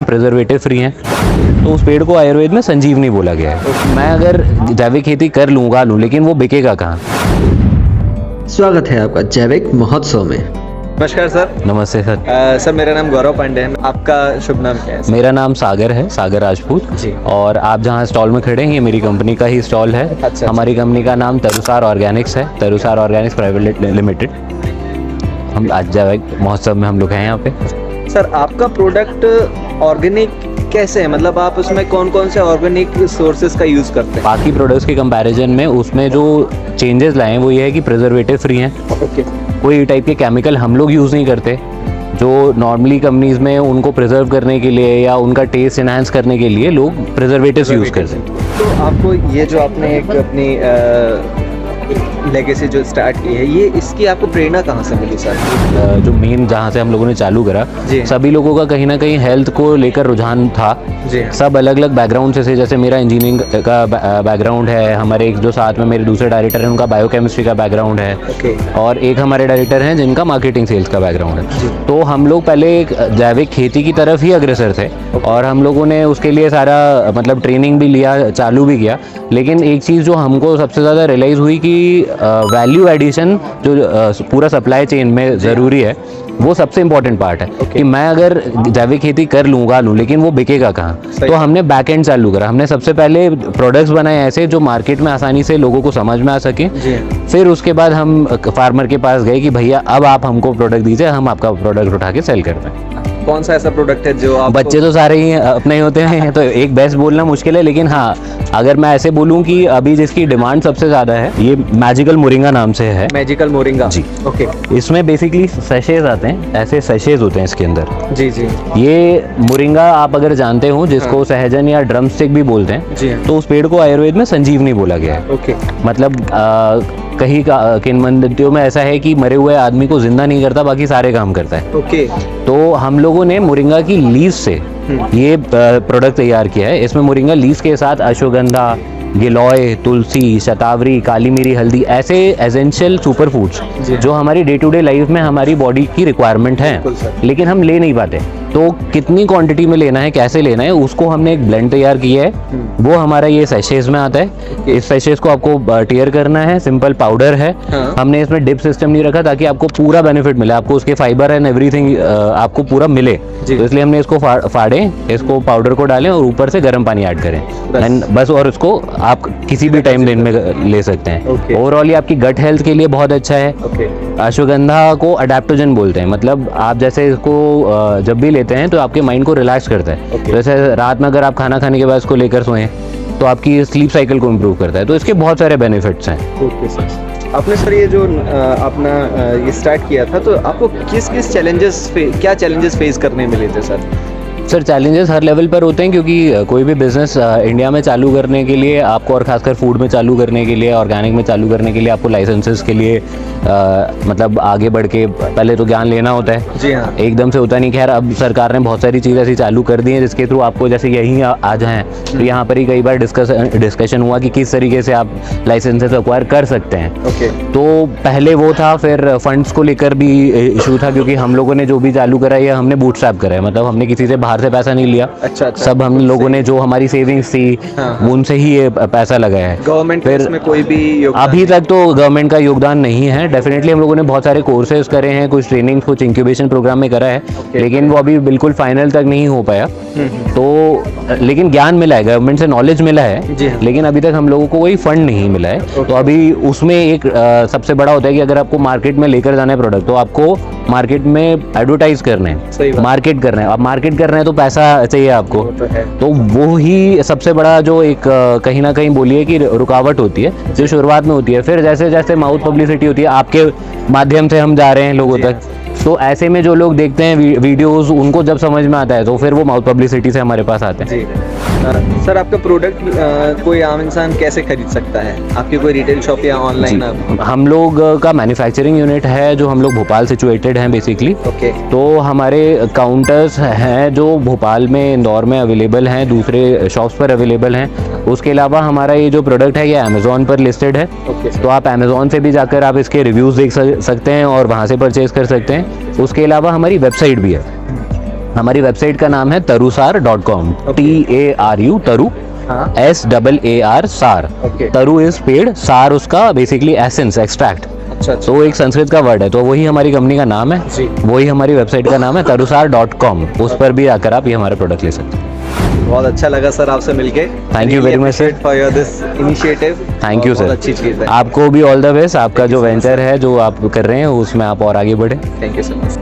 Preservative free हैं, तो उस पेड़ को आयुर्वेद में संजीवनी बोला गया है। मैं अगर जैविक खेती कर लूँ, उगा लूँ, लेकिन वो बिकेगा कहाँ? स्वागत है आपका जैविक महोत्सव में। नमस्कार सर। नमस्ते सर। सर मेरा नाम गौरव पांडे है। आपका शुभ नाम क्या है सर? मेरा नाम सागर है, सागर राजपूत जी। और आप जहाँ स्टॉल में खड़े हैं ये मेरी कंपनी का ही स्टॉल है। अच्छा। हमारी कंपनी का नाम तरुसार ऑर्गेनिक्स है, तरुसार ऑर्गेनिक्स प्राइवेट लिमिटेड। हम आज जैविक महोत्सव में हम लोग हैं यहाँ पे। सर आपका प्रोडक्ट ऑर्गेनिक कैसे है, मतलब आप उसमें कौन कौन से ऑर्गेनिक सोर्सेज का यूज़ करते हैं? बाकी प्रोडक्ट्स के कंपैरिजन में उसमें जो चेंजेस लाए हैं वो ये है कि प्रिजर्वेटिव फ्री हैं, ओके। कोई टाइप के केमिकल हम लोग यूज़ नहीं करते जो नॉर्मली कंपनीज में उनको प्रिजर्व करने के लिए या उनका टेस्ट इनहांस करने के लिए लोग प्रिजर्वेटिव्स यूज़ करते हैं। तो आपको ये जो आपने एक अपनी लेगेसी जो स्टार्ट की है, ये इसकी आपको प्रेरणा कहाँ से मिली सर? जो मेन जहाँ से हम लोगों ने चालू करा, जी। सभी लोगों का कहीं ना कहीं हेल्थ को लेकर रुझान था। जी। सब अलग अलग बैकग्राउंड से जैसे मेरा इंजीनियरिंग का बैकग्राउंड है, हमारे एक जो साथ में मेरे दूसरे डायरेक्टर हैं उनका बायोकेमिस्ट्री का बैकग्राउंड है, ओके। और एक हमारे डायरेक्टर हैं जिनका मार्केटिंग सेल्स का बैकग्राउंड है। तो हम लोग पहले एक जैविक खेती की तरफ ही अग्रसर थे और हम लोगों ने उसके लिए सारा मतलब ट्रेनिंग भी लिया, चालू भी किया। लेकिन एक चीज़ जो हमको सबसे ज़्यादा रियलाइज़ हुई कि वैल्यू एडिशन जो पूरा सप्लाई चेन में ज़रूरी है, वो सबसे इम्पोर्टेंट पार्ट है। कि मैं अगर जैविक खेती कर लूँ, उगा लूँ, लेकिन वो बिकेगा कहाँ? तो हमने बैक एंड चालू करा। हमने सबसे पहले प्रोडक्ट्स बनाए ऐसे जो मार्केट में आसानी से लोगों को समझ में आ सके। फिर उसके बाद हम फार्मर के पास गए कि भैया अब आप हमको प्रोडक्ट दीजिए, हम आपका प्रोडक्ट उठा के सेल करते हैं। कौन सा ऐसा प्रोडक्ट है जो आप? बच्चे तो सारे ही अपने ही होते हैं तो एक बेस्ट बोलना मुश्किल है, लेकिन हाँ अगर मैं ऐसे बोलूँ कि अभी जिसकी डिमांड सबसे ज़्यादा है, ये मैजिकल मोरिंगा नाम से है। मैजिकल मोरिंगा जी। ओके। इसमें बेसिकली सैशेज आते हैं, ऐसे सैशेज होते हैं इसके अंदर। जी जी। ये मोरिंगा आप अगर जानते हो, जिसको सहजन या ड्रम स्टिक भी बोलते हैं, जी। तो उस पेड़ को आयुर्वेद में संजीवनी बोला गया है। ओके। मतलब कहीं किंवदंतियों में ऐसा है कि मरे हुए आदमी को जिंदा नहीं करता, बाकी सारे काम करता है। ओके। तो हम लोगों ने मोरिंगा की लीव्स से ये प्रोडक्ट तैयार किया है। इसमें मोरिंगा लीव्स के साथ अश्वगंधा, गिलोय, तुलसी, शतावरी, काली मिरी, हल्दी, ऐसे एसेंशियल सुपर फूड्स जो हमारी डे टू डे लाइफ में हमारी बॉडी की रिक्वायरमेंट है, लेकिन हम ले नहीं पाते। तो कितनी क्वांटिटी में लेना है, कैसे लेना है, उसको हमने एक ब्लेंड तैयार किया है। वो हमारा ये सैशेज में आता है। इस सैशेज को आपको टीयर करना है, सिंपल पाउडर है। हमने इसमें डिप सिस्टम नहीं रखा ताकि आपको पूरा बेनिफिट मिले, आपको उसके फाइबर एंड एवरीथिंग आपको पूरा मिले। तो इसलिए हमने इसको फाड़े, इसको पाउडर को डालें और ऊपर से गर्म पानी ऐड करें एंड बस। और इसको आप किसी भी टाइम दिन में ले सकते हैं। ओवरऑल आपकी गट हेल्थ के लिए बहुत अच्छा है। अश्वगंधा को अडेप्टोजन बोलते हैं, मतलब आप जैसे इसको जब भी लेते हैं तो आपके माइंड को रिलैक्स करता है। जैसे रात में अगर आप खाना खाने के बाद इसको लेकर सोएं तो आपकी स्लीप साइकिल को इम्प्रूव करता है। तो इसके बहुत सारे बेनिफिट्स हैं। Okay sir. आपने सर ये जो अपना ये स्टार्ट किया था, तो आपको किस किस क्या चैलेंजेस फेस करने मिले थे सर? सर चैलेंजेस हर लेवल पर होते हैं, क्योंकि कोई भी बिजनेस इंडिया में चालू करने के लिए आपको, और खासकर फूड में चालू करने के लिए, ऑर्गेनिक में चालू करने के लिए आपको लाइसेंसेस के लिए मतलब आगे बढ़ के पहले तो ज्ञान लेना होता है। जी हाँ। एकदम से होता नहीं। खैर अब सरकार ने बहुत सारी चीज़ ऐसी चालू कर दी है जिसके थ्रू आपको, जैसे यहीं आ जाएं तो यहाँ पर ही कई बार डिस्कशन हुआ कि किस तरीके से आप लाइसेंसेस एक्वायर कर सकते हैं। ओके। तो पहले वो था, फिर फंड्स को लेकर भी इशू था, क्योंकि हम लोगों ने जो भी चालू करा है हमने बूटस्ट्रैप करा है, मतलब हमने किसी से बाहर से पैसा नहीं लिया। अच्छा। सब हम लोगों ने जो हमारी सेविंग्स थी उनसे ही ये पैसा लगाया है। गवर्नमेंट का इसमें कोई भी योगदान? अभी तक तो गवर्नमेंट का योगदान नहीं है। डेफिनेटली हम लोगों ने बहुत सारे कोर्सेज करे हैं, कुछ ट्रेनिंग, कुछ इंक्यूबेशन प्रोग्राम में करा है, लेकिन वो अभी बिल्कुल फाइनल तक नहीं हो पाया। तो लेकिन ज्ञान मिला है, गवर्नमेंट से नॉलेज मिला है, लेकिन अभी तक हम लोगों को कोई फंड नहीं मिला है। तो अभी उसमें एक सबसे बड़ा होता है कि अगर आपको मार्केट में लेकर जाना है प्रोडक्ट, तो आपको मार्केट में एडवर्टाइज करना है, मार्केट करना है। अब मार्केट करना है तो पैसा चाहिए आपको, तो वो ही सबसे बड़ा जो एक कहीं ना कहीं बोलिए कि रुकावट होती है, जो शुरुआत में होती है। फिर जैसे जैसे माउथ पब्लिसिटी होती है, आपके माध्यम से हम जा रहे हैं लोगों तक, तो ऐसे में जो लोग देखते हैं वीडियोस, उनको जब समझ में आता है तो फिर वो माउथ पब्लिसिटी से हमारे पास आते हैं। सर आपका प्रोडक्ट कोई आम इंसान कैसे खरीद सकता है? आपकी कोई रिटेल शॉप या ऑनलाइन? हम लोग का मैन्युफैक्चरिंग यूनिट है जो हम लोग भोपाल सिचुएटेड हैं बेसिकली। ओके। तो हमारे काउंटर्स हैं जो भोपाल में, इंदौर में अवेलेबल हैं, दूसरे शॉप्स पर अवेलेबल हैं। उसके अलावा हमारा ये जो प्रोडक्ट है ये अमेज़ॉन पर लिस्टेड है। तो आप अमेज़ॉन से भी जाकर आप इसके रिव्यूज़ देख सकते हैं और वहाँ से परचेज़ कर सकते हैं। उसके अलावा हमारी वेबसाइट भी है। हमारी वेबसाइट का नाम है tarusar.com, TARU तरु हाँ SAAR सार। Okay. तरु इज पेड़, सार उसका बेसिकली एसेंस एक्सट्रैक्ट, अच्छा अच्छा तो एक संस्कृत का वर्ड है, तो वही हमारी कंपनी का नाम है, जी। वही हमारी वेबसाइट का नाम है tarusar.com, उस पर भी आकर आप ये हमारे प्रोडक्ट ले सकते हैं। बहुत अच्छा लगा सर आपसे मिलके। Thank you very much, sir. For your this initiative. Thank you बहुत सर, अच्छी चीज़ है। आपको भी ऑल द बेस्ट। आपका जो वेंचर है जो आप कर रहे हैं उसमें आप और आगे बढ़े। Thank you so much.